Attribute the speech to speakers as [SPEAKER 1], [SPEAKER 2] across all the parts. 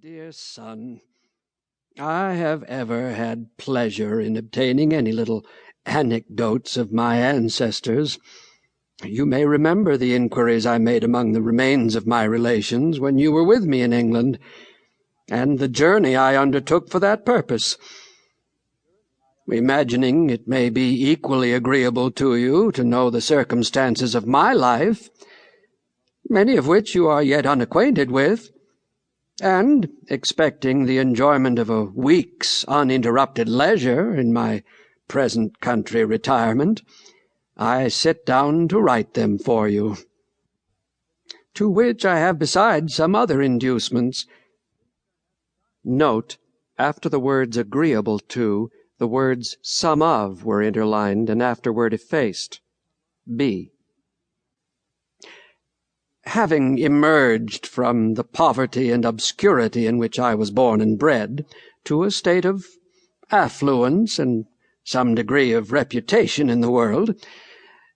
[SPEAKER 1] Dear son, I have ever had pleasure in obtaining any little anecdotes of my ancestors. You may remember the inquiries I made among the remains of my relations when you were with me in England, and the journey I undertook for that purpose. Imagining it may be equally agreeable to you to know the circumstances of my life, many of which you are yet unacquainted with, and expecting the enjoyment of a week's uninterrupted leisure in my present country retirement, I sit down to write them for you, to which I have besides some other inducements. Note, after the words agreeable to, the words some of were interlined and afterward effaced. B. Having emerged from the poverty and obscurity in which I was born and bred to a state of affluence and some degree of reputation in the world,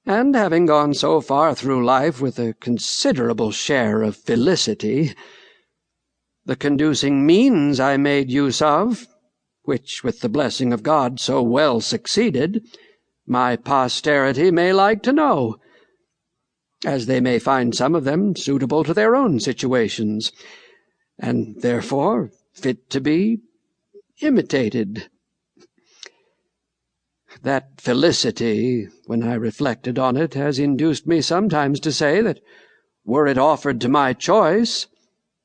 [SPEAKER 1] and having gone so far through life with a considerable share of felicity, the conducing means I made use of, which with the blessing of God so well succeeded, my posterity may like to know, as they may find some of them suitable to their own situations, and therefore fit to be imitated. That felicity, when I reflected on it, has induced me sometimes to say that, were it offered to my choice,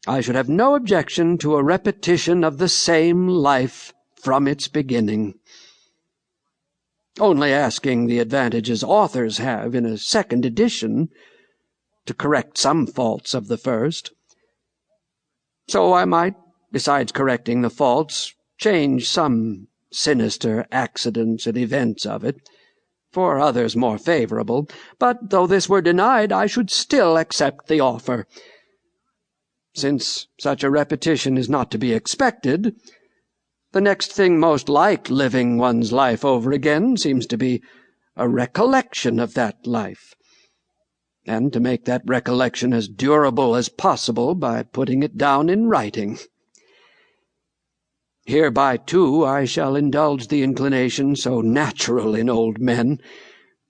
[SPEAKER 1] I should have no objection to a repetition of the same life from its beginning, only asking the advantages authors have in a second edition to correct some faults of the first. So I might, besides correcting the faults, change some sinister accidents and events of it, for others more favorable, but though this were denied, I should still accept the offer. Since such a repetition is not to be expected, the next thing most like living one's life over again seems to be a recollection of that life, and to make that recollection as durable as possible by putting it down in writing. Hereby, too, I shall indulge the inclination so natural in old men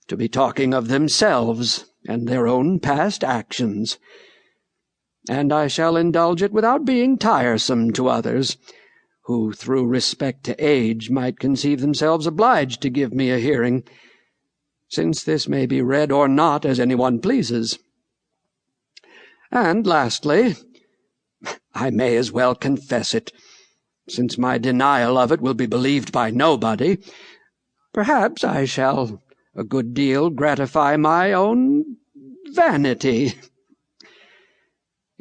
[SPEAKER 1] to be talking of themselves and their own past actions, and I shall indulge it without being tiresome to others, who, through respect to age, might conceive themselves obliged to give me a hearing, since this may be read or not as anyone pleases. And lastly, I may as well confess it, since my denial of it will be believed by nobody, perhaps I shall a good deal gratify my own vanity.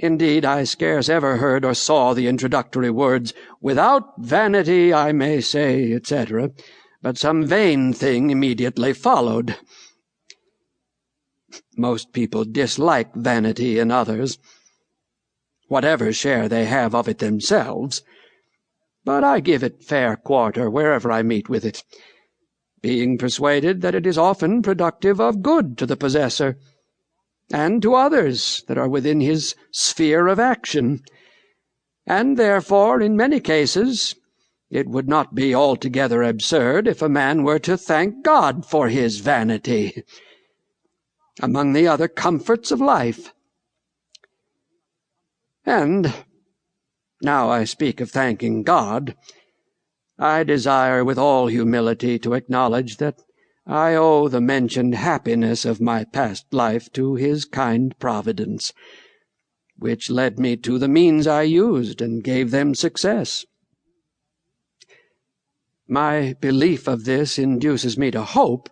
[SPEAKER 1] Indeed, I scarce ever heard or saw the introductory words, "Without vanity I may say," etc., but some vain thing immediately followed. Most people dislike vanity in others, whatever share they have of it themselves, but I give it fair quarter wherever I meet with it, being persuaded that it is often productive of good to the possessor, and to others that are within his sphere of action, and therefore, in many cases, it would not be altogether absurd if a man were to thank God for his vanity, among the other comforts of life. And, now I speak of thanking God, I desire with all humility to acknowledge that I owe the mentioned happiness of my past life to his kind providence, which led me to the means I used and gave them success. My belief of this induces me to hope,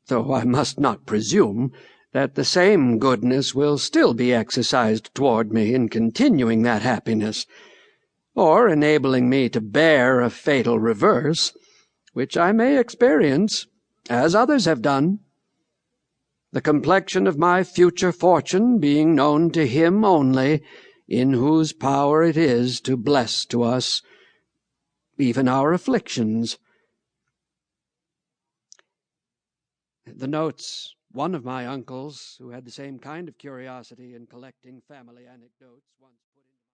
[SPEAKER 1] though I must not presume, that the same goodness will still be exercised toward me in continuing that happiness, or enabling me to bear a fatal reverse, which I may experience, as others have done, the complexion of my future fortune being known to him only, in whose power it is to bless to us even our afflictions. The notes, one of my uncles, who had the same kind of curiosity in collecting family anecdotes, once put in